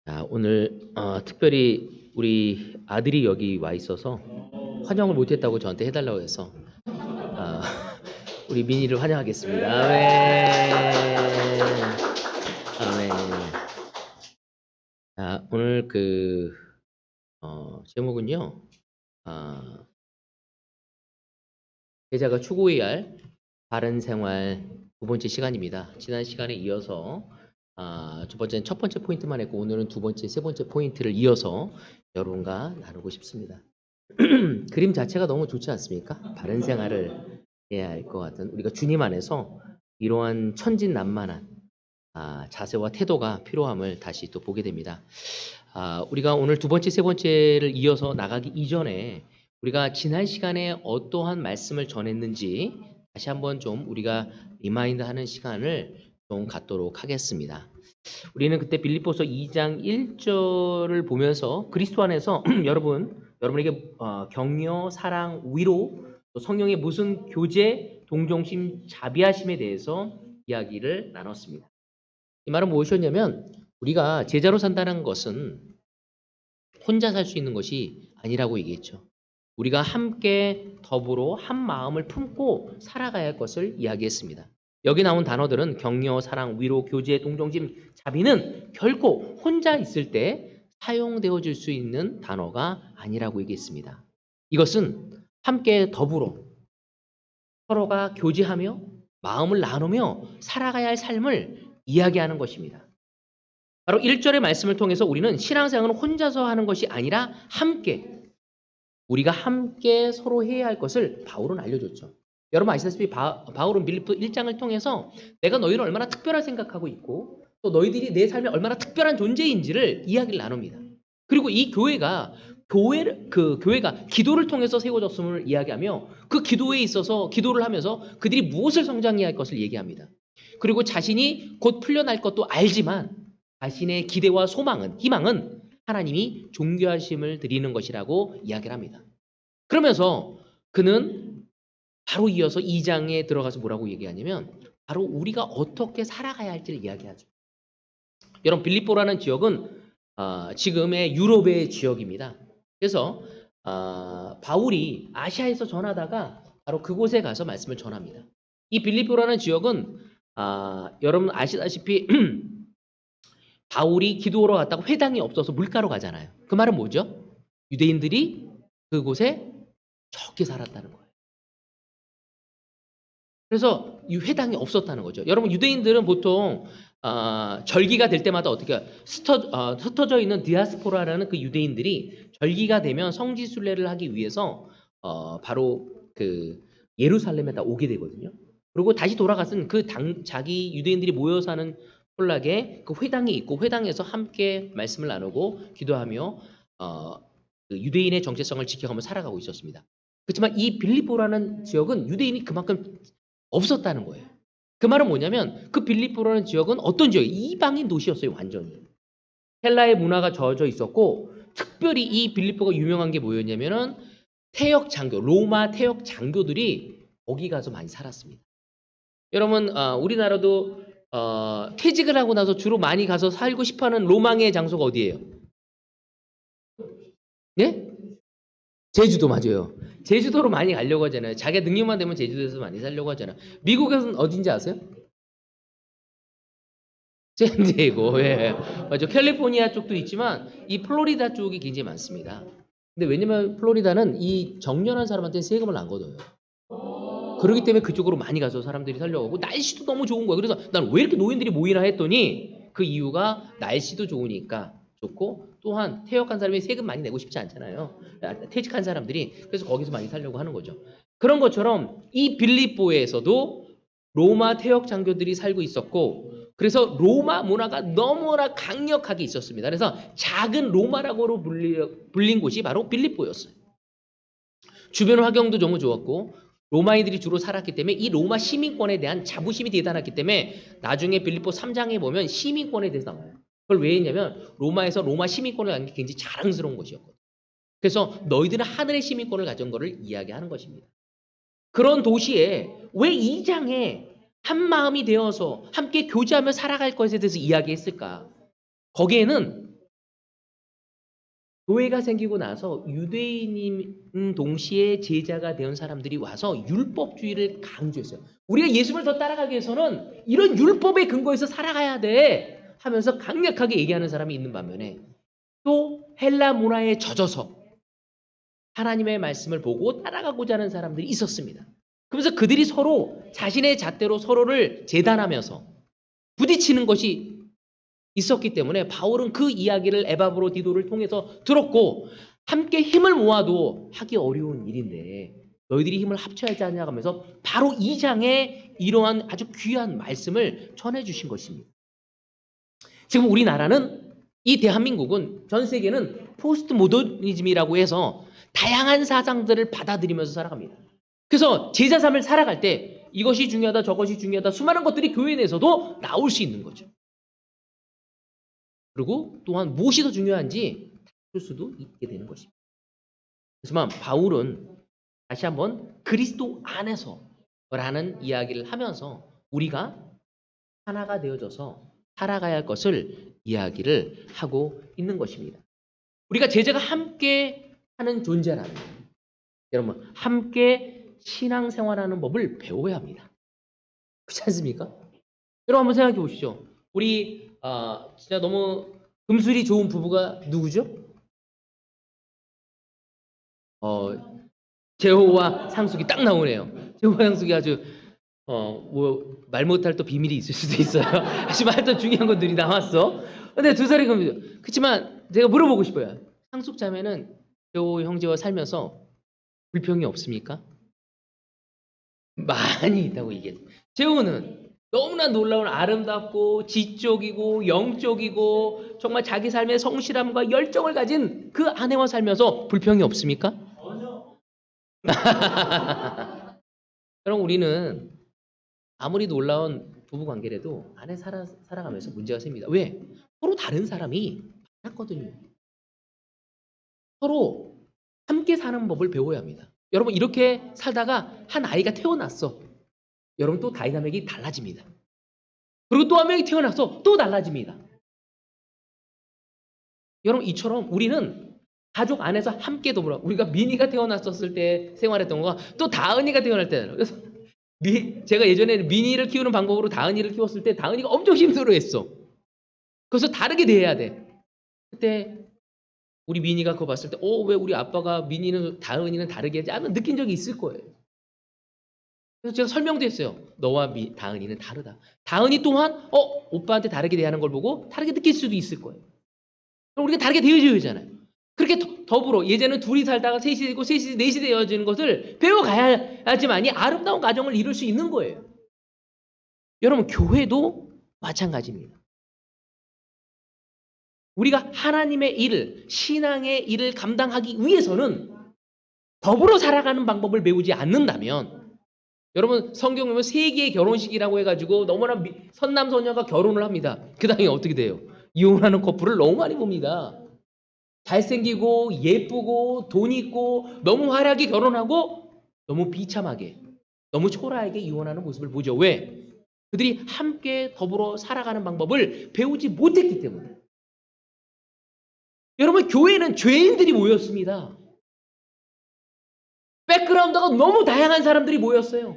자, 오늘 특별히 우리 아들이 여기 와 있어서 환영을 못했다고 저한테 해달라고 해서 어, 우리 민이를 환영하겠습니다. 아멘. 아멘. 자, 오늘 제목은요. 제자가 추구해야 할 바른 생활 두 번째 시간입니다. 지난 시간에 이어서 첫 번째는 첫 번째 포인트만 했고 오늘은 두 번째, 세 번째 포인트를 이어서 여러분과 나누고 싶습니다. 그림 자체가 너무 좋지 않습니까? 바른 생활을 해야 할 것 같은 우리가 주님 안에서 이러한 천진난만한 자세와 태도가 필요함을 다시 또 보게 됩니다. 우리가 오늘 두 번째, 세 번째를 이어서 나가기 이전에 우리가 지난 시간에 어떠한 말씀을 전했는지 다시 한번 좀 우리가 리마인드하는 시간을 좀 갖도록 하겠습니다. 우리는 그때 빌립보서 2장 1절을 보면서 그리스도 안에서 여러분에게 격려, 사랑, 위로, 또 성령의 무슨 교제, 동정심, 자비하심에 대해서 이야기를 나눴습니다. 이 말은 무엇이었냐면 우리가 제자로 산다는 것은 혼자 살 수 있는 것이 아니라고 얘기했죠. 우리가 함께 더불어 한 마음을 품고 살아가야 할 것을 이야기했습니다. 여기 나온 단어들은 격려, 사랑, 위로, 교제, 동정심, 자비는 결코 혼자 있을 때 사용되어질 수 있는 단어가 아니라고 얘기했습니다. 이것은 함께 더불어 서로가 교제하며 마음을 나누며 살아가야 할 삶을 이야기하는 것입니다. 바로 1절의 말씀을 통해서 우리는 신앙생활은 혼자서 하는 것이 아니라 우리가 함께 서로 해야 할 것을 바울은 알려줬죠. 여러분 아시다시피 바울은 빌립보 1장을 통해서 내가 너희를 얼마나 특별하게 생각하고 있고 또 너희들이 내 삶에 얼마나 특별한 존재인지를 이야기를 나눕니다. 그리고 이 교회가 기도를 통해서 세워졌음을 이야기하며 그 기도에 있어서 기도를 하면서 그들이 무엇을 성장해야 할 것을 얘기합니다. 그리고 자신이 곧 풀려날 것도 알지만 자신의 기대와 희망은 하나님이 존귀하심을 드리는 것이라고 이야기를 합니다. 그러면서 그는 바로 이어서 2장에 들어가서 뭐라고 얘기하냐면 바로 우리가 어떻게 살아가야 할지를 이야기하죠. 여러분 빌립보라는 지역은 지금의 유럽의 지역입니다. 그래서 바울이 아시아에서 전하다가 바로 그곳에 가서 말씀을 전합니다. 이 빌립보라는 지역은 여러분 아시다시피 바울이 기도하러 갔다가 회당이 없어서 물가로 가잖아요. 그 말은 뭐죠? 유대인들이 그곳에 적게 살았다는 거예요. 그래서 이 회당이 없었다는 거죠. 여러분 유대인들은 보통 절기가 될 때마다 어떻게 흩어져 있는 디아스포라라는 그 유대인들이 절기가 되면 성지순례를 하기 위해서 바로 그 예루살렘에다 오게 되거든요. 그리고 다시 돌아갔은 자기 유대인들이 모여 사는 촌락에 그 회당이 있고 회당에서 함께 말씀을 나누고 기도하며 그 유대인의 정체성을 지켜가며 살아가고 있었습니다. 그렇지만 이 빌립보라는 지역은 유대인이 그만큼 없었다는 거예요. 그 말은 뭐냐면 그 빌립보라는 지역은 어떤 지역이에요? 이방인 도시였어요. 완전히. 헬라의 문화가 젖어 있었고 특별히 이 빌립보가 유명한 게 뭐였냐면은 로마 태역 장교들이 거기 가서 많이 살았습니다. 여러분 우리나라도 퇴직을 하고 나서 주로 많이 가서 살고 싶어하는 로망의 장소가 어디예요? 예? 제주도 맞아요. 제주도로 많이 가려고 하잖아요. 자기 능력만 되면 제주도에서 많이 살려고 하잖아요. 미국에서는 어딘지 아세요? 샌디에고. 예. 맞죠. 캘리포니아 쪽도 있지만 이 플로리다 쪽이 굉장히 많습니다. 근데 왜냐면 플로리다는 이 정년한 사람한테 세금을 안 걷어요. 그렇기 때문에 그쪽으로 많이 가서 사람들이 살려고 하고 날씨도 너무 좋은 거예요. 그래서 난 왜 이렇게 노인들이 모이나 했더니 그 이유가 날씨도 좋으니까 좋고 또한 퇴역한 사람이 세금 많이 내고 싶지 않잖아요. 퇴직한 사람들이 그래서 거기서 많이 살려고 하는 거죠. 그런 것처럼 이 빌립보에서도 로마 퇴역 장교들이 살고 있었고 그래서 로마 문화가 너무나 강력하게 있었습니다. 그래서 작은 로마라고 불린 곳이 바로 빌립보였어요. 주변 환경도 너무 좋았고 로마인들이 주로 살았기 때문에 이 로마 시민권에 대한 자부심이 대단했기 때문에 나중에 빌립보 3장에 보면 시민권에 대해서 나와요. 그걸 왜 했냐면 로마에서 로마 시민권을 갖는 게 굉장히 자랑스러운 것이었거든요. 그래서 너희들은 하늘의 시민권을 가진 것을 이야기하는 것입니다. 그런 도시에 왜 2장에 한 마음이 되어서 함께 교제하며 살아갈 것에 대해서 이야기했을까? 거기에는 교회가 생기고 나서 유대인인 동시에 제자가 되온 사람들이 와서 율법주의를 강조했어요. 우리가 예수를 더 따라가기 위해서는 이런 율법에 근거해서 살아가야 돼 하면서 강력하게 얘기하는 사람이 있는 반면에 또 헬라 문화에 젖어서 하나님의 말씀을 보고 따라가고자 하는 사람들이 있었습니다. 그래서 그들이 서로 자신의 잣대로 서로를 재단하면서 부딪히는 것이 있었기 때문에 바울은 그 이야기를 에바브로디도를 통해서 들었고 함께 힘을 모아도 하기 어려운 일인데 너희들이 힘을 합쳐야지 하냐면서 바로 이 장에 이러한 아주 귀한 말씀을 전해주신 것입니다. 지금 우리나라는 이 대한민국은 전 세계는 포스트 모더니즘이라고 해서 다양한 사상들을 받아들이면서 살아갑니다. 그래서 제자 삶을 살아갈 때 이것이 중요하다 저것이 중요하다 수많은 것들이 교회 내에서도 나올 수 있는 거죠. 그리고 또한 무엇이 더 중요한지 다룰 수도 있게 되는 것입니다. 하지만 바울은 다시 한번 그리스도 안에서 라는 이야기를 하면서 우리가 하나가 되어져서 살아가야 할 것을 이야기를 하고 있는 것입니다. 우리가 제자가 함께 하는 존재라는 거예요. 여러분 함께 신앙생활하는 법을 배워야 합니다. 그렇지 않습니까? 여러분 한번 생각해 보시죠. 우리 진짜 너무 금술이 좋은 부부가 누구죠? 재호와 상숙이 딱 나오네요. 재호와 상숙이 아주 뭐 말 못할 또 비밀이 있을 수도 있어요. 하지만 하여튼 중요한 것들이 나왔어. 근데 두 사람이 그렇지만 제가 물어보고 싶어요. 상숙 자매는 재호 형제와 살면서 불평이 없습니까? 많이 있다고 얘기해요. 재호는 너무나 놀라운 아름답고 지적이고 영적이고 정말 자기 삶의 성실함과 열정을 가진 그 아내와 살면서 불평이 없습니까? 전혀. 그럼 우리는 아무리 놀라운 부부 관계라도 안에 살아가면서 문제가 생깁니다. 왜? 서로 다른 사람이 많았거든요. 서로 함께 사는 법을 배워야 합니다. 여러분 이렇게 살다가 한 아이가 태어났어. 여러분 또 다이나믹이 달라집니다. 그리고 또 한 명이 태어나서 또 달라집니다. 여러분 이처럼 우리는 가족 안에서 함께 더불어 우리가 미니가 태어났었을 때 생활했던 거가 또 다은이가 태어날 때는 그래서 제가 예전에 미니를 키우는 방법으로 다은이를 키웠을 때 다은이가 엄청 힘들어했어. 그래서 다르게 대해야 돼. 그때 우리 미니가 그거 봤을 때 왜 우리 아빠가 미니는 다은이는 다르게 하지? 아마 느낀 적이 있을 거예요. 그래서 제가 설명도 했어요. 너와 다은이는 다르다. 다은이 또한 오빠한테 다르게 대하는 걸 보고 다르게 느낄 수도 있을 거예요. 그럼 우리가 다르게 대해줘야 되잖아요. 그렇게 더불어 예전에는 둘이 살다가 셋이 되고 셋이 넷이 되어지는 것을 배워가야지만이 아름다운 가정을 이룰 수 있는 거예요. 여러분 교회도 마찬가지입니다. 우리가 하나님의 일을 신앙의 일을 감당하기 위해서는 더불어 살아가는 방법을 배우지 않는다면 여러분 성경 보면 세계의 결혼식이라고 해가지고 너무나 선남선녀가 결혼을 합니다. 그 다음에 어떻게 돼요? 이혼하는 커플을 너무 많이 봅니다. 잘생기고 예쁘고 돈 있고 너무 화려하게 결혼하고 너무 비참하게 너무 초라하게 이혼하는 모습을 보죠. 왜? 그들이 함께 더불어 살아가는 방법을 배우지 못했기 때문에. 여러분 교회는 죄인들이 모였습니다. 백그라운드가 너무 다양한 사람들이 모였어요.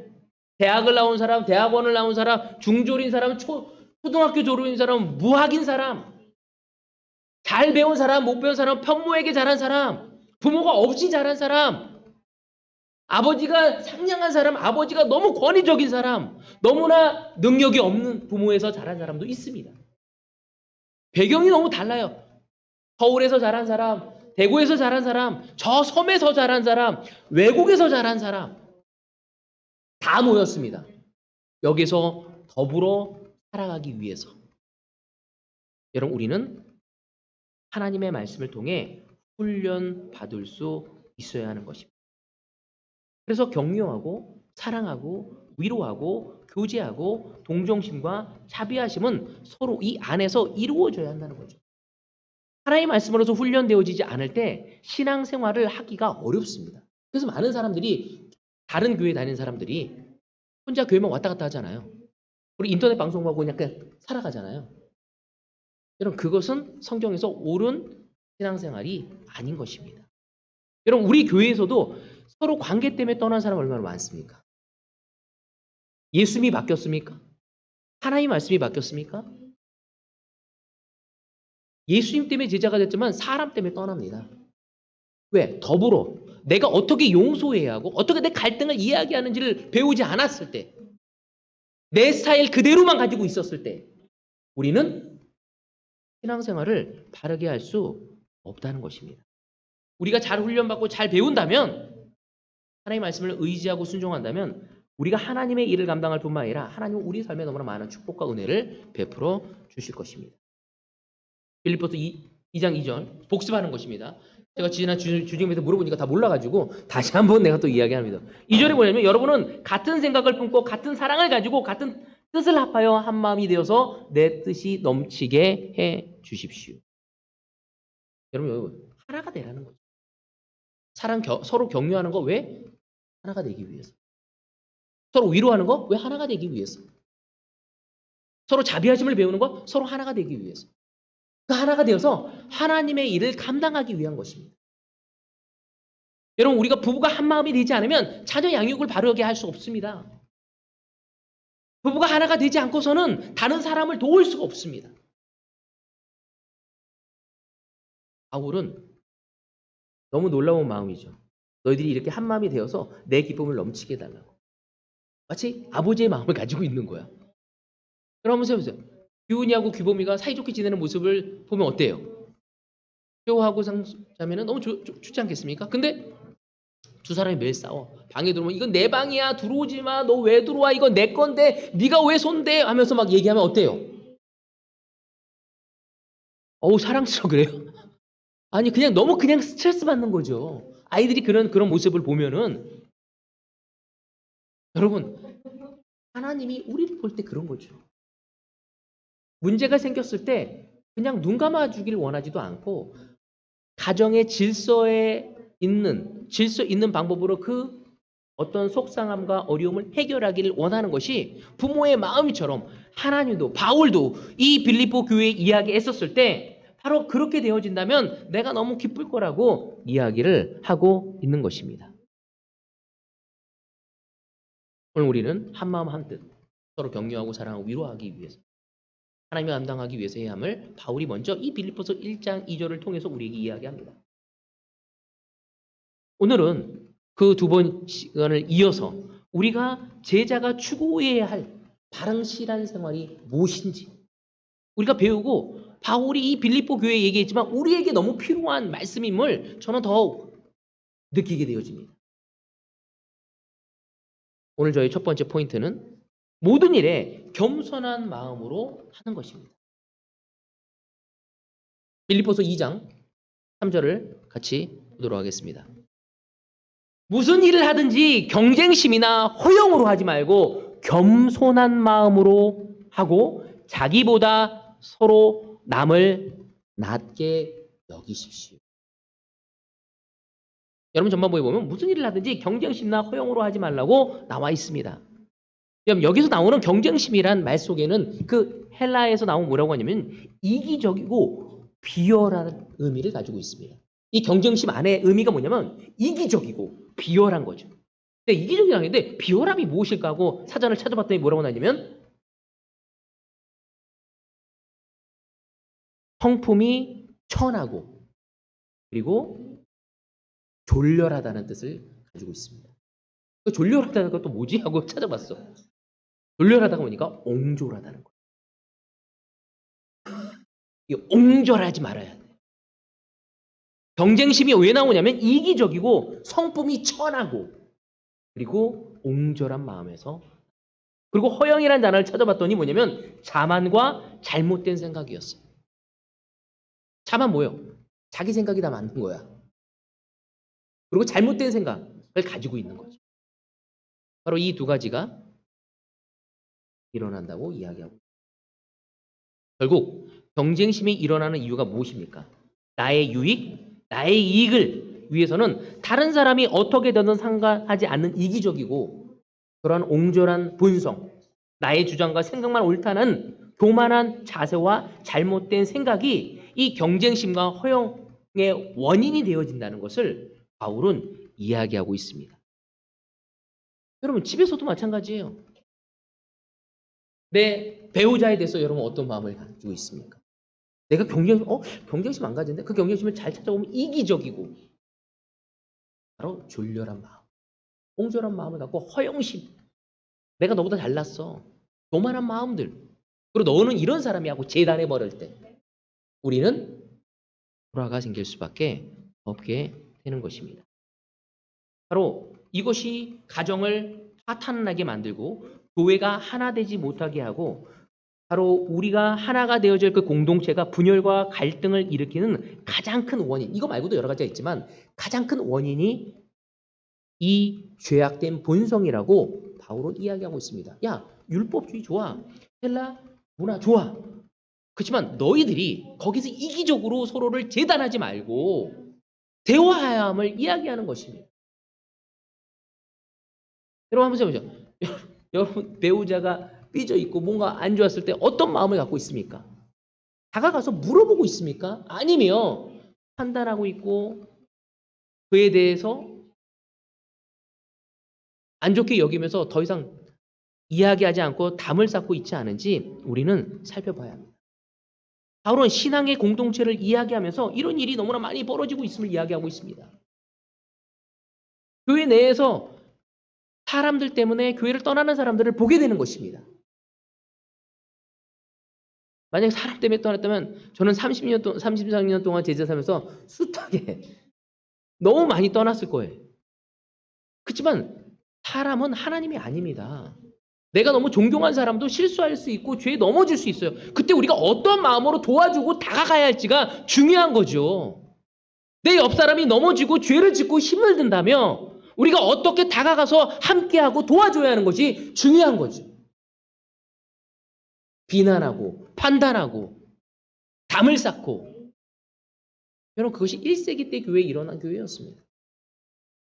대학을 나온 사람, 대학원을 나온 사람, 중졸인 사람, 초등학교 졸업인 사람, 무학인 사람, 잘 배운 사람, 못 배운 사람, 평모에게 자란 사람, 부모가 없이 자란 사람, 아버지가 상냥한 사람, 아버지가 너무 권위적인 사람, 너무나 능력이 없는 부모에서 자란 사람도 있습니다. 배경이 너무 달라요. 서울에서 자란 사람, 대구에서 자란 사람, 저 섬에서 자란 사람, 외국에서 자란 사람 다 모였습니다. 여기서 더불어 살아가기 위해서. 여러분 우리는 하나님의 말씀을 통해 훈련 받을 수 있어야 하는 것입니다. 그래서 격려하고 사랑하고 위로하고 교제하고 동정심과 자비하심은 서로 이 안에서 이루어져야 한다는 거죠. 하나님의 말씀으로서 훈련되어지지 않을 때 신앙생활을 하기가 어렵습니다. 그래서 많은 사람들이 다른 교회 다니는 사람들이 혼자 교회만 왔다 갔다 하잖아요. 우리 인터넷 방송하고 그냥 살아가잖아요. 여러분 그것은 성경에서 옳은 신앙생활이 아닌 것입니다. 여러분, 우리 교회에서도 서로 관계 때문에 떠난 사람 얼마나 많습니까? 예수님이 바뀌었습니까? 하나님 말씀이 바뀌었습니까? 예수님 때문에 제자가 됐지만 사람 때문에 떠납니다. 왜? 더불어 내가 어떻게 용서해야 하고 어떻게 내 갈등을 이야기하는지를 배우지 않았을 때, 내 스타일 그대로만 가지고 있었을 때 우리는 신앙생활을 바르게 할 수 없다는 것입니다. 우리가 잘 훈련받고 잘 배운다면, 하나님의 말씀을 의지하고 순종한다면 우리가 하나님의 일을 감당할 뿐만 아니라 하나님은 우리 삶에 너무나 많은 축복과 은혜를 베풀어 주실 것입니다. 빌립보서 2장 2절 복습하는 것입니다. 제가 지난 주중에서 물어보니까 다 몰라가지고 다시 한번 내가 또 이야기합니다. 2절에 뭐냐면, 여러분은 같은 생각을 품고 같은 사랑을 가지고 같은 뜻을 합하여 한 마음이 되어서 내 뜻이 넘치게 해 주십시오. 여러분 하나가 되라는 거죠. 서로 격려하는 거 왜? 하나가 되기 위해서. 서로 위로하는 거 왜? 하나가 되기 위해서. 서로 자비하심을 배우는 거 서로 하나가 되기 위해서. 그 하나가 되어서 하나님의 일을 감당하기 위한 것입니다. 여러분, 우리가 부부가 한 마음이 되지 않으면 자녀 양육을 바르게 할 수 없습니다. 부부가 하나가 되지 않고서는 다른 사람을 도울 수가 없습니다. 바울은 너무 놀라운 마음이죠. 너희들이 이렇게 한 마음이 되어서 내 기쁨을 넘치게 해달라고. 마치 아버지의 마음을 가지고 있는 거야. 여러분 한번 해보세요. 규훈이하고 규범이가 사이좋게 지내는 모습을 보면 어때요? 효하고 상자매는 너무 좋지 않겠습니까? 근데 두 사람이 매일 싸워. 방에 들어오면 이건 내 방이야, 들어오지 마, 너 왜 들어와, 이건 내 건데 네가 왜 손대 하면서 막 얘기하면 어때요? 어우, 사랑스러워. 그래요? 아니, 그냥 너무 그냥 스트레스 받는 거죠. 아이들이 그런 모습을 보면은. 여러분, 하나님이 우리를 볼 때 그런 거죠. 문제가 생겼을 때 그냥 눈 감아주길 원하지도 않고, 가정의 질서 있는 방법으로 그 어떤 속상함과 어려움을 해결하기를 원하는 것이 부모의 마음처럼, 하나님도, 바울도 이 빌립보 교회에 이야기했었을 때 바로 그렇게 되어진다면 내가 너무 기쁠 거라고 이야기를 하고 있는 것입니다. 오늘 우리는 한마음 한뜻 서로 격려하고 사랑하고 위로하기 위해서, 하나님이 감당하기 위해서 해야 함을 바울이 먼저 이 빌립보서 1장 2절을 통해서 우리에게 이야기합니다. 오늘은 그 두 번 시간을 이어서 우리가 제자가 추구해야 할 바른 신앙생활이 무엇인지 우리가 배우고, 바울이 이 빌립보 교회에 얘기했지만 우리에게 너무 필요한 말씀임을 저는 더욱 느끼게 되어집니다. 오늘 저희 첫 번째 포인트는 모든 일에 겸손한 마음으로 하는 것입니다. 빌립보서 2장 3절을 같이 보도록 하겠습니다. 무슨 일을 하든지 경쟁심이나 허영으로 하지 말고 겸손한 마음으로 하고 자기보다 서로 남을 낮게 여기십시오. 여러분 전반부에 보면 무슨 일을 하든지 경쟁심이나 허영으로 하지 말라고 나와 있습니다. 여러분, 여기서 나오는 경쟁심이란 말 속에는 그 헬라에서 나온 뭐라고 하냐면 이기적이고 비열한 의미를 가지고 있습니다. 이 경쟁심 안에 의미가 뭐냐면 이기적이고 비열한 거죠. 근데 이기적이라는 게 비열함이 무엇일까 하고 사전을 찾아봤더니 뭐라고 나냐면 성품이 천하고 그리고 졸렬하다는 뜻을 가지고 있습니다. 그 졸렬하다는 것도 뭐지 하고 찾아봤어. 졸렬하다가 보니까 옹졸하다는 거예요. 이 옹졸하지 말아야 돼. 경쟁심이 왜 나오냐면 이기적이고 성품이 천하고 그리고 옹졸한 마음에서, 그리고 허영이라는 단어를 찾아봤더니 뭐냐면 자만과 잘못된 생각이었어요. 자만 뭐예요? 자기 생각이 다 맞는 거야. 그리고 잘못된 생각을 가지고 있는 거죠. 바로 이 두 가지가 일어난다고 이야기하고, 결국 경쟁심이 일어나는 이유가 무엇입니까? 나의 유익, 나의 이익을 위해서는 다른 사람이 어떻게 되든 상관하지 않는 이기적이고 그러한 옹졸한 본성, 나의 주장과 생각만 옳다는 교만한 자세와 잘못된 생각이 이 경쟁심과 허영, 원인이 되어진다는 것을 바울은 이야기하고 있습니다. 여러분 집에서도 마찬가지예요. 내 배우자에 대해서 여러분 어떤 마음을 가지고 있습니까? 내가 경쟁심 안 가진데 그 경쟁심을 잘 찾아보면 이기적이고 바로 졸렬한 마음, 옹졸한 마음을 갖고 허영심, 내가 너보다 잘났어, 교만한 마음들. 그리고 너는 이런 사람이 하고 재단해 버릴 때 우리는 불화가 생길 수밖에 없게 되는 것입니다. 바로 이것이 가정을 파탄나게 만들고 교회가 하나 되지 못하게 하고 바로 우리가 하나가 되어질 그 공동체가 분열과 갈등을 일으키는 가장 큰 원인, 이거 말고도 여러 가지가 있지만 가장 큰 원인이 이 죄악된 본성이라고 바울은 이야기하고 있습니다. 야, 율법주의 좋아, 헬라 문화 좋아. 그렇지만 너희들이 거기서 이기적으로 서로를 재단하지 말고 대화해야 함을 이야기하는 것입니다. 여러분 한번 해보죠. 여러분 배우자가 삐져 있고 뭔가 안 좋았을 때 어떤 마음을 갖고 있습니까? 다가가서 물어보고 있습니까? 아니면 판단하고 있고 그에 대해서 안 좋게 여기면서 더 이상 이야기하지 않고 담을 쌓고 있지 않은지 우리는 살펴봐야 합니다. 바울은 신앙의 공동체를 이야기하면서 이런 일이 너무나 많이 벌어지고 있음을 이야기하고 있습니다. 교회 내에서 사람들 때문에 교회를 떠나는 사람들을 보게 되는 것입니다. 만약에 사람 때문에 떠났다면 저는 33년 동안 제자 살면서 숱하게 너무 많이 떠났을 거예요. 그렇지만 사람은 하나님이 아닙니다. 내가 너무 존경한 사람도 실수할 수 있고 죄에 넘어질 수 있어요. 그때 우리가 어떤 마음으로 도와주고 다가가야 할지가 중요한 거죠. 내 옆 사람이 넘어지고 죄를 짓고 힘을 든다면 우리가 어떻게 다가가서 함께하고 도와줘야 하는 것이 중요한 거죠. 비난하고 판단하고 담을 쌓고, 여러분 그것이 1세기 때 교회에 일어난 교회였습니다.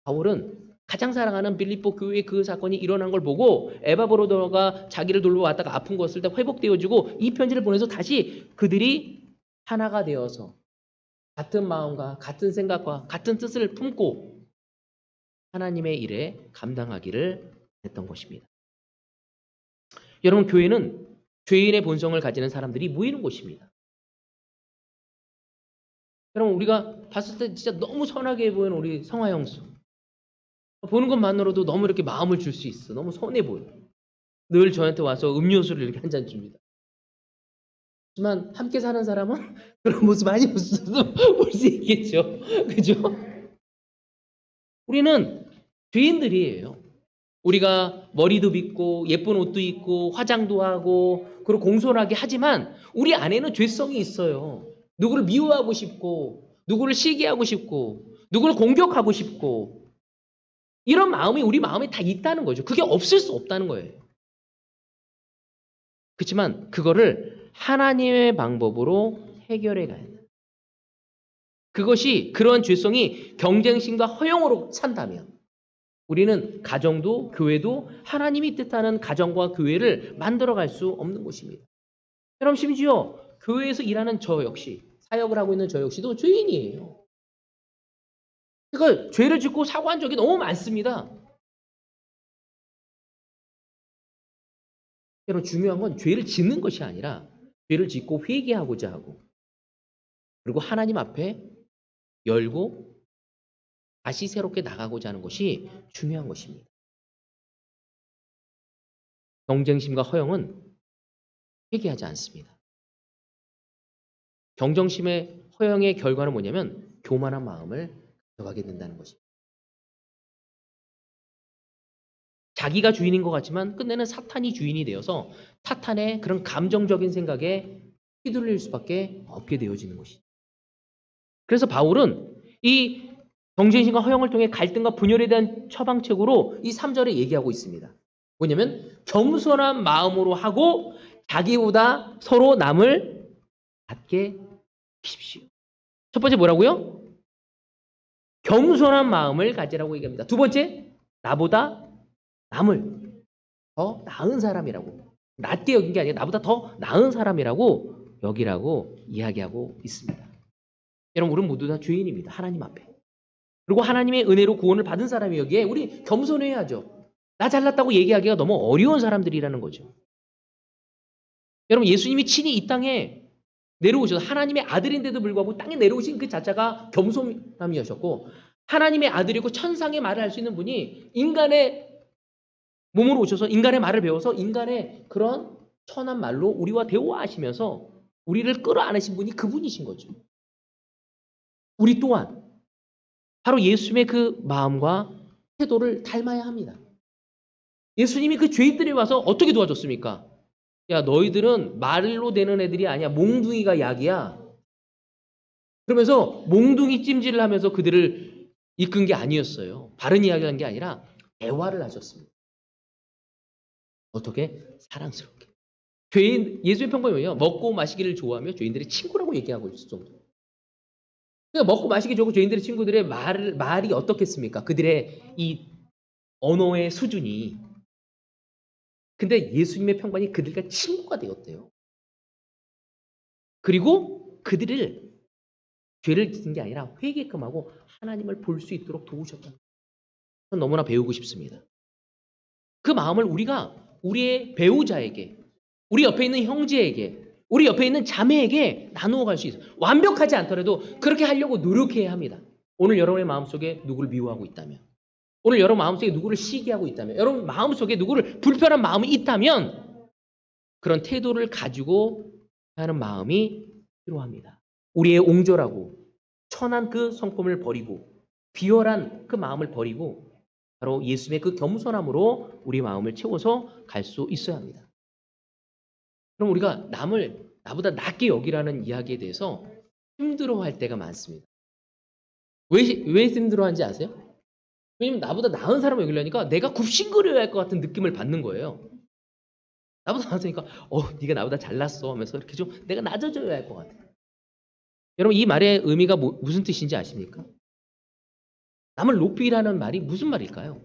바울은 가장 사랑하는 빌립보 교회의 그 사건이 일어난 걸 보고 에바브로더가 자기를 돌보았다가 아픈 거 없을 때 회복되어지고 이 편지를 보내서 다시 그들이 하나가 되어서 같은 마음과 같은 생각과 같은 뜻을 품고 하나님의 일에 감당하기를 했던 것입니다. 여러분 교회는 죄인의 본성을 가지는 사람들이 모이는 곳입니다. 여러분 우리가 봤을 때 진짜 너무 선하게 보이는 우리 성화형수 보는 것만으로도 너무 이렇게 마음을 줄 수 있어. 너무 선해 보여. 늘 저한테 와서 음료수를 이렇게 한 잔 줍니다. 하지만 함께 사는 사람은 그런 모습 많이 볼 수 있겠죠. 그죠? 우리는 죄인들이에요. 우리가 머리도 빗고 예쁜 옷도 입고 화장도 하고 그리고 공손하게 하지만 우리 안에는 죄성이 있어요. 누구를 미워하고 싶고 누구를 시기하고 싶고 누구를 공격하고 싶고 이런 마음이 우리 마음에 다 있다는 거죠. 그게 없을 수 없다는 거예요. 그렇지만 그거를 하나님의 방법으로 해결해 가야 돼요. 그것이 그런 죄성이 경쟁심과 허영으로 산다면 우리는 가정도 교회도 하나님이 뜻하는 가정과 교회를 만들어갈 수 없는 곳입니다. 여러분 심지어 교회에서 일하는 저 역시 사역을 하고 있는 저 역시도 죄인이에요. 그러니까 죄를 짓고 사고한 적이 너무 많습니다. 여러분 중요한 건 죄를 짓는 것이 아니라 죄를 짓고 회개하고자 하고 그리고 하나님 앞에 열고 다시 새롭게 나가고자 하는 것이 중요한 것입니다. 경쟁심과 허영은 회개하지 않습니다. 경쟁심의 허영의 결과는 뭐냐면 교만한 마음을 가져가게 된다는 것입니다. 자기가 주인인 것 같지만 끝내는 사탄이 주인이 되어서 사탄의 그런 감정적인 생각에 휘둘릴 수밖에 없게 되어지는 것이죠. 그래서 바울은 이 경쟁심과 허영을 통해 갈등과 분열에 대한 처방책으로 이 3절에 얘기하고 있습니다. 뭐냐면 겸손한 마음으로 하고 자기보다 서로 남을 낮게 하십시오. 첫 번째 뭐라고요? 겸손한 마음을 가지라고 얘기합니다. 두 번째, 나보다 남을 더 나은 사람이라고, 낮게 여긴 게 아니라 나보다 더 나은 사람이라고 여기라고 이야기하고 있습니다. 여러분, 우리는 모두 다 죄인입니다. 하나님 앞에. 그리고 하나님의 은혜로 구원을 받은 사람이 여기에 우리 겸손해야죠. 나 잘났다고 얘기하기가 너무 어려운 사람들이라는 거죠. 여러분, 예수님이 친히 이 땅에 내려오셔서 하나님의 아들인데도 불구하고 땅에 내려오신 그 자체가 겸손함이셨고, 하나님의 아들이고 천상의 말을 할 수 있는 분이 인간의 몸으로 오셔서 인간의 말을 배워서 인간의 그런 천한 말로 우리와 대화하시면서 우리를 끌어안으신 분이 그분이신 거죠. 우리 또한 바로 예수님의 그 마음과 태도를 닮아야 합니다. 예수님이 그 죄인들이 와서 어떻게 도와줬습니까? 야, 너희들은 말로 되는 애들이 아니야. 몽둥이가 약이야. 그러면서 몽둥이 찜질을 하면서 그들을 이끈 게 아니었어요. 바른 이야기를 한 게 아니라 대화를 하셨습니다. 어떻게? 사랑스럽게. 예수의 평범이 뭐예요? 먹고 마시기를 좋아하며 죄인들의 친구라고 얘기하고 있을 정도. 그러니까 먹고 마시기 좋고 죄인들의 친구들의 말이 어떻겠습니까? 그들의 이 언어의 수준이. 근데 예수님의 평판이 그들과 친구가 되었대요. 그리고 그들을 죄를 짓는 게 아니라 회개끔 하고 하나님을 볼 수 있도록 도우셨다. 너무나 배우고 싶습니다. 그 마음을 우리가 우리의 배우자에게, 우리 옆에 있는 형제에게, 우리 옆에 있는 자매에게 나누어 갈 수 있어요. 완벽하지 않더라도 그렇게 하려고 노력해야 합니다. 오늘 여러분의 마음속에 누구를 미워하고 있다면, 오늘 여러분 마음속에 누구를 시기하고 있다면, 여러분 마음속에 누구를 불편한 마음이 있다면 그런 태도를 가지고 하는 마음이 필요합니다. 우리의 옹졸하고 천한 그 성품을 버리고 비열한 그 마음을 버리고 바로 예수님의 그 겸손함으로 우리 마음을 채워서 갈 수 있어야 합니다. 그럼 우리가 남을 나보다 낮게 여기라는 이야기에 대해서 힘들어할 때가 많습니다. 왜 힘들어하는지 아세요? 왜냐면 나보다 나은 사람을 여기려니까 내가 굽신거려야 할 것 같은 느낌을 받는 거예요. 나보다 나았으니까 네가 나보다 잘났어 하면서 이렇게 좀 내가 낮아져야 할 것 같아. 여러분, 이 말의 의미가 무슨 뜻인지 아십니까? 남을 높이라는 말이 무슨 말일까요?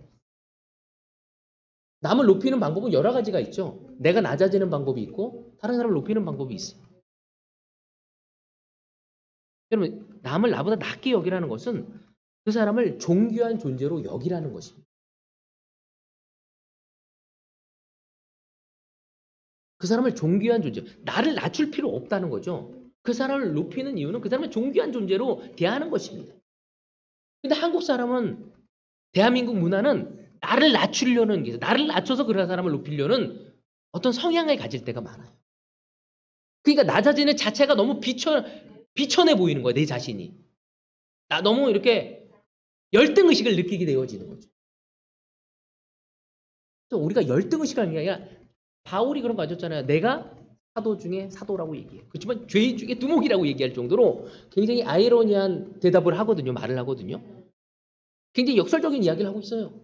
남을 높이는 방법은 여러 가지가 있죠. 내가 낮아지는 방법이 있고 다른 사람을 높이는 방법이 있어요. 여러분, 남을 나보다 낮게 여기라는 것은 그 사람을 존귀한 존재로 여기라는 것입니다. 그 사람을 존귀한 존재, 나를 낮출 필요 없다는 거죠. 그 사람을 높이는 이유는 그 사람을 존귀한 존재로 대하는 것입니다. 근데 한국 사람은, 대한민국 문화는 나를 낮추려는 게, 나를 낮춰서 그 사람을 높이려는 어떤 성향을 가질 때가 많아요. 그러니까 낮아지는 자체가 너무 비천해 보이는 거예요, 내 자신이. 너무 이렇게 열등의식을 느끼게 되어지는 거죠. 그래서 우리가 열등의식을 하는 게 아니라 바울이 그런 거 가졌잖아요. 내가 사도 중에 사도라고 얘기해요. 그렇지만 죄인 중에 두목이라고 얘기할 정도로 굉장히 아이러니한 대답을 하거든요. 말을 하거든요. 굉장히 역설적인 이야기를 하고 있어요.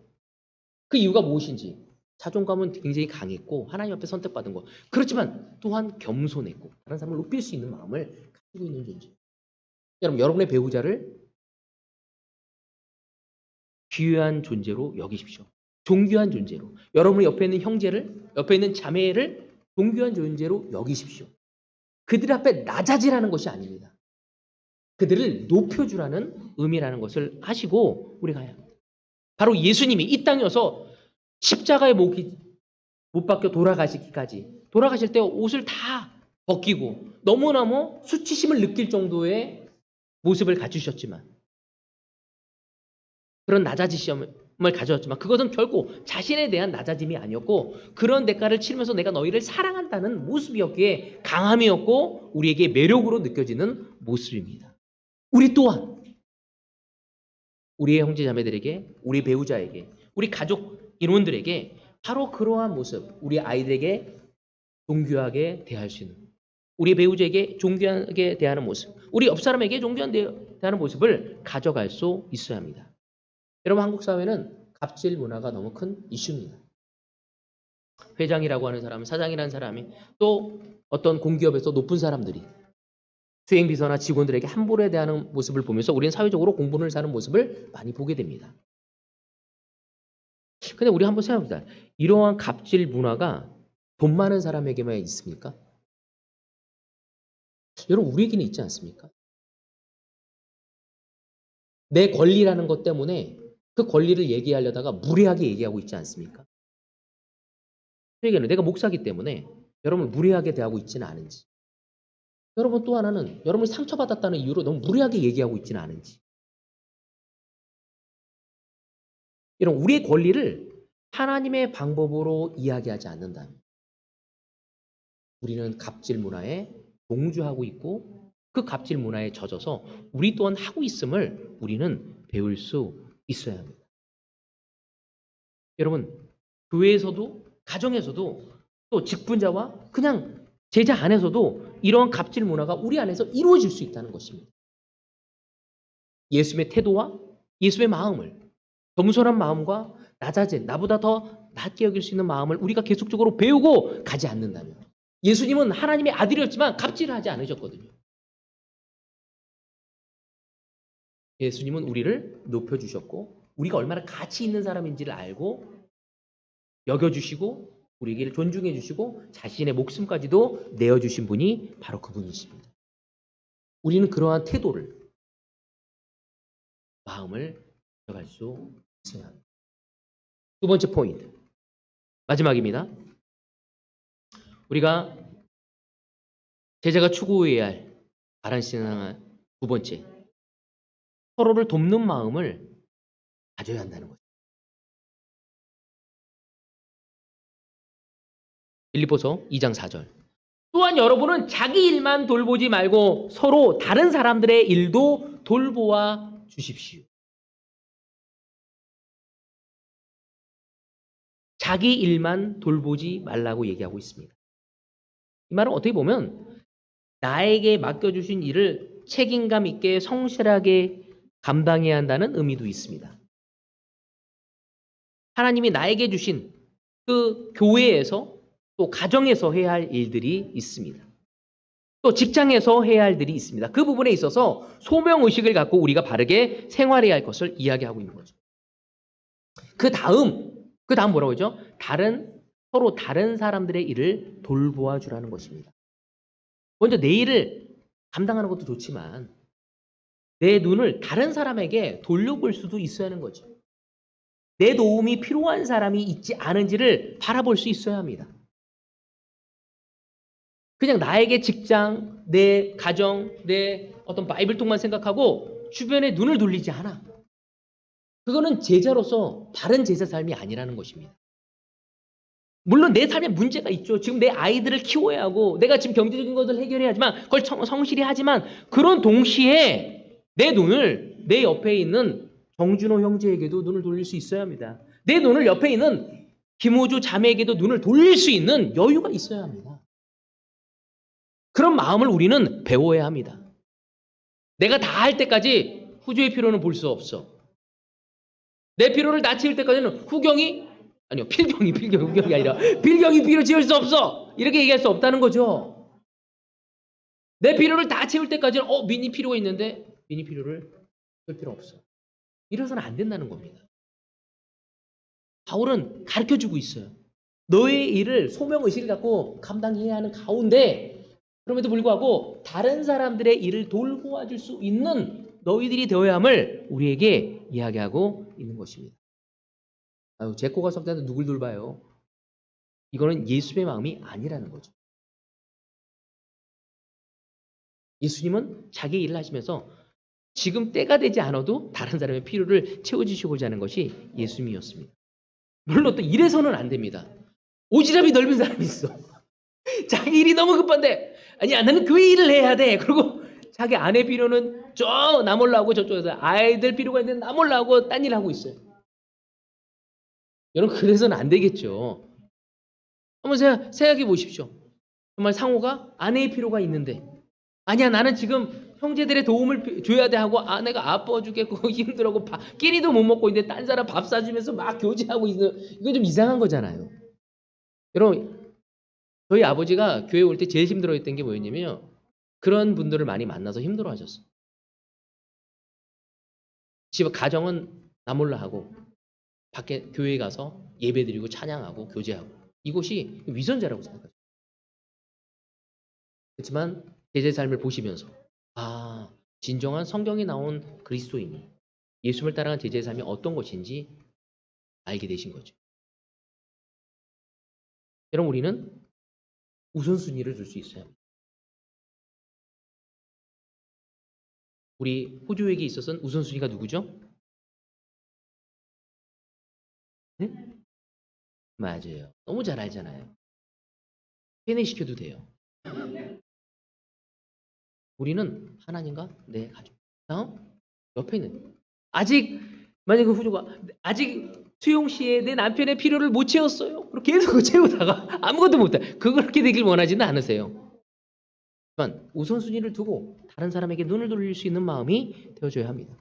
그 이유가 무엇인지. 자존감은 굉장히 강했고 하나님 앞에 선택받은 거. 그렇지만 또한 겸손했고 다른 사람을 높일 수 있는 마음을 가지고 있는 존재. 여러분, 여러분의 배우자를 귀한 존재로 여기십시오. 존귀한 존재로. 여러분의 옆에 있는 형제를, 옆에 있는 자매를 존귀한 존재로 여기십시오. 그들 앞에 낮아지라는 것이 아닙니다. 그들을 높여주라는 의미라는 것을 하시고 우리가 해야 합니다. 바로 예수님이 이 땅에 와서 십자가에 못 박혀 돌아가실 때 옷을 다 벗기고 너무너무 수치심을 느낄 정도의 모습을 갖추셨지만, 그런 낮아지심을 가져왔지만 그것은 결코 자신에 대한 낮아짐이 아니었고 그런 대가를 치르면서 내가 너희를 사랑한다는 모습이었기에 강함이었고 우리에게 매력으로 느껴지는 모습입니다. 우리 또한 우리의 형제자매들에게, 우리 배우자에게, 우리 가족 인원들에게 바로 그러한 모습, 우리 아이들에게 존귀하게 대할 수 있는, 우리 배우자에게 존귀하게 대하는 모습, 우리 옆 사람에게 존귀하게 대하는 모습을 가져갈 수 있어야 합니다. 여러분, 한국 사회는 갑질 문화가 너무 큰 이슈입니다. 회장이라고 하는 사람, 사장이라는 사람이, 또 어떤 공기업에서 높은 사람들이 수행비서나 직원들에게 함부로 대하는 모습을 보면서 우리는 사회적으로 공분을 사는 모습을 많이 보게 됩니다. 근데 우리 한번 생각해봅시다. 이러한 갑질 문화가 돈 많은 사람에게만 있습니까? 여러분, 우리에게는 있지 않습니까? 내 권리라는 것 때문에 그 권리를 얘기하려다가 무례하게 얘기하고 있지 않습니까? 그러니까 내가 목사기 때문에 여러분을 무례하게 대하고 있지는 않은지, 여러분 또 하나는 여러분이 상처받았다는 이유로 너무 무례하게 얘기하고 있지는 않은지, 이런 우리의 권리를 하나님의 방법으로 이야기하지 않는다면 우리는 갑질 문화에 동조하고 있고 그 갑질 문화에 젖어서 우리 또한 하고 있음을 우리는 배울 수 있어야 합니다. 여러분, 교회에서도 가정에서도 또 직분자와 그냥 제자 안에서도 이러한 갑질 문화가 우리 안에서 이루어질 수 있다는 것입니다. 예수님의 태도와 예수의 마음을, 겸손한 마음과 낮아진, 나보다 더 낮게 여길 수 있는 마음을 우리가 계속적으로 배우고 가지 않는다면, 예수님은 하나님의 아들이었지만 갑질을 하지 않으셨거든요. 예수님은 우리를 높여주셨고 우리가 얼마나 가치 있는 사람인지를 알고 여겨주시고 우리에게 존중해 주시고 자신의 목숨까지도 내어주신 분이 바로 그분이십니다. 우리는 그러한 태도를, 마음을 가져갈 수 있어야 합니다. 두 번째 포인트, 마지막입니다. 우리가 제자가 추구해야 할 바른 신앙의 두 번째, 서로를 돕는 마음을 가져야 한다는 거죠. 빌립보서 2장 4절. 또한 여러분은 자기 일만 돌보지 말고 서로 다른 사람들의 일도 돌보아 주십시오. 자기 일만 돌보지 말라고 얘기하고 있습니다. 이 말은 어떻게 보면 나에게 맡겨주신 일을 책임감 있게 성실하게 감당해야 한다는 의미도 있습니다. 하나님이 나에게 주신 그 교회에서 또 가정에서 해야 할 일들이 있습니다. 또 직장에서 해야 할 일이 있습니다. 그 부분에 있어서 소명의식을 갖고 우리가 바르게 생활해야 할 것을 이야기하고 있는 거죠. 그 다음 뭐라고 하죠? 서로 다른 사람들의 일을 돌보아 주라는 것입니다. 먼저 내 일을 감당하는 것도 좋지만 내 눈을 다른 사람에게 돌려볼 수도 있어야 하는 거죠. 내 도움이 필요한 사람이 있지 않은지를 바라볼 수 있어야 합니다. 그냥 나에게 직장, 내 가정, 내 어떤 바이블통만 생각하고 주변에 눈을 돌리지 않아. 그거는 제자로서 바른 제자 삶이 아니라는 것입니다. 물론 내 삶에 문제가 있죠. 지금 내 아이들을 키워야 하고 내가 지금 경제적인 것을 해결해야 하지만 그걸 성실히 하지만 그런 동시에 내 눈을 내 옆에 있는 정준호 형제에게도 눈을 돌릴 수 있어야 합니다. 내 눈을 옆에 있는 김호주 자매에게도 눈을 돌릴 수 있는 여유가 있어야 합니다. 그런 마음을 우리는 배워야 합니다. 내가 다 할 때까지 후주의 필요는 볼 수 없어. 내 필요를 다 채울 때까지는 후경이 아니라 필경이 필요 채울 수 없어. 이렇게 얘기할 수 없다는 거죠. 내 필요를 다 채울 때까지는 민이 필요가 있는데 민이 필요를 채울 필요 없어. 이래서는 안 된다는 겁니다. 바울은 가르쳐주고 있어요. 너의 일을 소명의식을 갖고 감당해야 하는 가운데 그럼에도 불구하고 다른 사람들의 일을 돌보아 줄 수 있는 너희들이 되어야 함을 우리에게 이야기하고 있는 것입니다. 제코가 석자한테 누굴 돌봐요? 이거는 예수의 마음이 아니라는 거죠. 예수님은 자기 일을 하시면서 지금 때가 되지 않아도 다른 사람의 필요를 채워주시고자 하는 것이 예수님이었습니다. 물론 또 이래서는 안 됩니다. 오지랖이 넓은 사람이 있어. 자기 일이 너무 급한데 아니야 나는 그 일을 해야 돼. 그리고 자기 아내 필요는 나 몰라 하고 저쪽에서 아이들 필요가 있는데 나 몰라 하고 딴 일 하고 있어요. 여러분 그래서는 안 되겠죠. 한번 생각해 보십시오. 정말 상호가 아내의 필요가 있는데 아니야 나는 지금 형제들의 도움을 줘야 돼 하고 아내가 아파 죽겠고 힘들어고 끼니도 못 먹고 있는데 딴 사람 밥 사주면서 막 교제하고 있는 이건 좀 이상한 거잖아요. 여러분 저희 아버지가 교회 올 때 제일 힘들어했던 게 뭐였냐면요. 그런 분들을 많이 만나서 힘들어하셨어요. 집 가정은 나 몰라 하고 밖에 교회에 가서 예배드리고 찬양하고 교제하고 이곳이 위선자라고 생각하죠. 그렇지만 제자의 삶을 보시면서 진정한 성경에 나온 그리스도인이 예수님을 따라간 제자의 삶이 어떤 것인지 알게 되신 거죠. 여러분, 우리는 우선순위를 줄 수 있어야 합니다. 우리 호주에게 있어서는 우선순위가 누구죠? 네? 맞아요. 너무 잘 알잖아요. 세뇌시켜도 돼요. 우리는 하나님과 내 가족. 다음 옆에 있는 아직 만약 그 후조가 아직 수용 씨의 내 남편의 필요를 못 채웠어요. 그렇게 계속 채우다가 아무것도 못해. 그렇게 되길 원하지는 않으세요. 하지만 우선순위를 두고 다른 사람에게 눈을 돌릴 수 있는 마음이 되어줘야 합니다.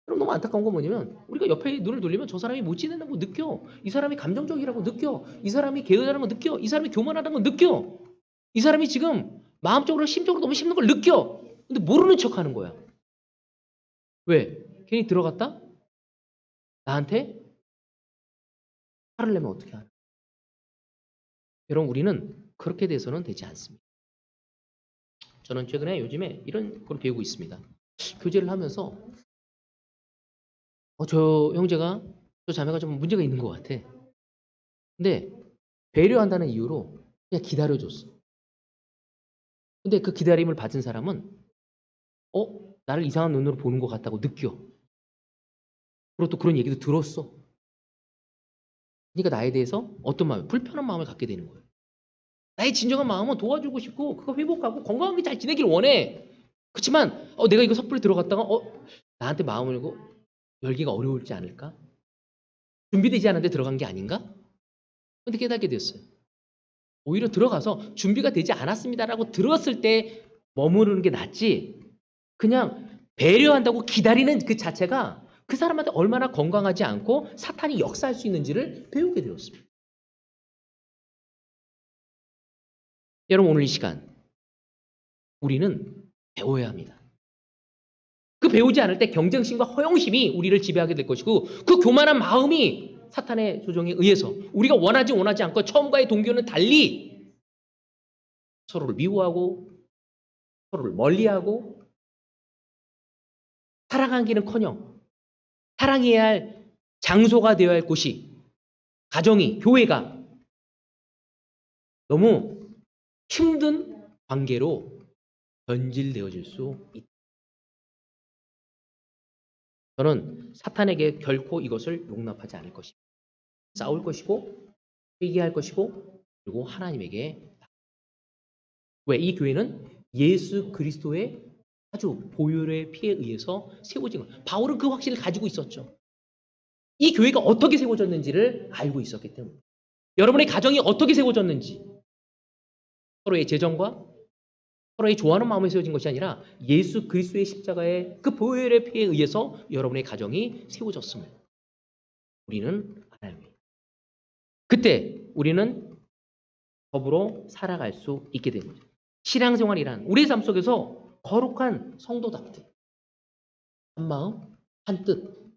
그럼 너무 안타까운 건 뭐냐면 우리가 옆에 눈을 돌리면 저 사람이 못 지낸다는 거 느껴. 이 사람이 감정적이라고 느껴. 이 사람이 게으르다는 거 느껴. 이 사람이 교만하다는 거 느껴. 이 사람이 지금 마음적으로 심적으로 너무 힘든 걸 느껴. 근데 모르는 척하는 거야. 왜? 괜히 들어갔다? 나한테 화를 내면 어떻게 하나? 여러분, 우리는 그렇게 돼서는 되지 않습니다. 저는 최근에 요즘에 이런 걸 배우고 있습니다. 교제를 하면서 저 형제가 저 자매가 좀 문제가 있는 것 같아. 근데 배려한다는 이유로 그냥 기다려줬어. 근데 그 기다림을 받은 사람은 나를 이상한 눈으로 보는 것 같다고 느껴. 그리고 또 그런 얘기도 들었어. 그러니까 나에 대해서 어떤 마음, 불편한 마음을 갖게 되는 거예요. 나의 진정한 마음은 도와주고 싶고 그거 회복하고 건강하게 잘 지내길 원해. 그렇지만 내가 이거 섣불리 들어갔다가 나한테 마음을 열기가 어려울지 않을까? 준비되지 않은데 들어간 게 아닌가? 근데 깨닫게 됐어요. 오히려 들어가서 준비가 되지 않았습니다라고 들었을 때 머무르는 게 낫지. 그냥 배려한다고 기다리는 그 자체가 그 사람한테 얼마나 건강하지 않고 사탄이 역사할 수 있는지를 배우게 되었습니다. 여러분, 오늘 이 시간 우리는 배워야 합니다. 그 배우지 않을 때 경쟁심과 허영심이 우리를 지배하게 될 것이고 그 교만한 마음이 사탄의 조종에 의해서 우리가 원하지 않고 처음과의 동기와는 달리 서로를 미워하고 서로를 멀리하고 사랑하기는커녕 사랑해야 할 장소가 되어야 할 곳이 가정이 교회가 너무 힘든 관계로 변질되어질 수 있다. 저는 사탄에게 결코 이것을 용납하지 않을 것입니다. 싸울 것이고 회개할 것이고 그리고 하나님에게 왜 이 교회는 예수 그리스도의 아주 보혈의 피에 의해서 세워진 거예요. 바울은 그 확신을 가지고 있었죠. 이 교회가 어떻게 세워졌는지를 알고 있었기 때문에 여러분의 가정이 어떻게 세워졌는지 서로의 재정과 서로의 좋아하는 마음에 세워진 것이 아니라 예수 그리스도의 십자가의 그 보혈의 피에 의해서 여러분의 가정이 세워졌습니다. 우리는 알아야 합니다. 그때 우리는 더불어 살아갈 수 있게 되는 거죠. 신앙생활이란 우리의 삶 속에서 거룩한 성도답게 한 마음, 한 뜻,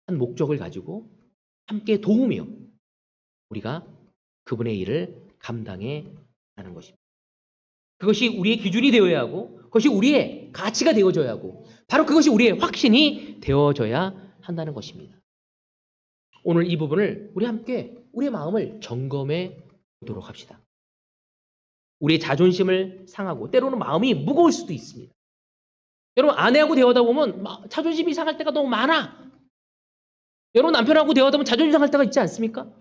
한 목적을 가지고 함께 도우며 우리가 그분의 일을 감당해 가는 것입니다. 그것이 우리의 기준이 되어야 하고 그것이 우리의 가치가 되어져야 하고 바로 그것이 우리의 확신이 되어져야 한다는 것입니다. 오늘 이 부분을 우리 함께 우리의 마음을 점검해 보도록 합시다. 우리의 자존심을 상하고 때로는 마음이 무거울 수도 있습니다. 여러분, 아내하고 대화하다 보면 자존심이 상할 때가 너무 많아. 여러분, 남편하고 대화하다 보면 자존심 상할 때가 있지 않습니까?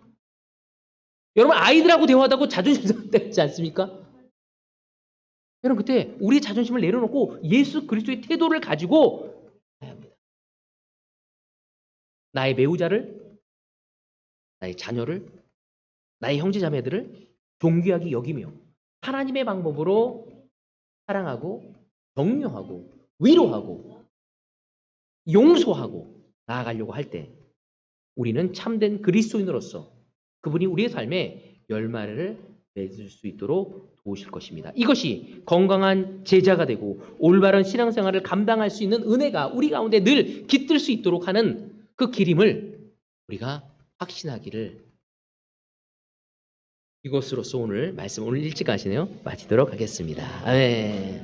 여러분, 아이들하고 대화하다 보면 자존심 상할 때가 있지 않습니까? 여러분, 그때 우리의 자존심을 내려놓고 예수 그리스도의 태도를 가지고 가야 합니다. 나의 배우자를, 나의 자녀를, 나의 형제자매들을 존귀하게 여기며 하나님의 방법으로 사랑하고 격려하고 위로하고 용서하고 나아가려고 할 때 우리는 참된 그리스도인으로서 그분이 우리의 삶에 열매를 맺을 수 있도록 도우실 것입니다. 이것이 건강한 제자가 되고 올바른 신앙생활을 감당할 수 있는 은혜가 우리 가운데 늘 깃들 수 있도록 하는 그 길임을 우리가 확신하기를 이것으로서 오늘 말씀 오늘 일찍 하시네요. 마치도록 하겠습니다. 네.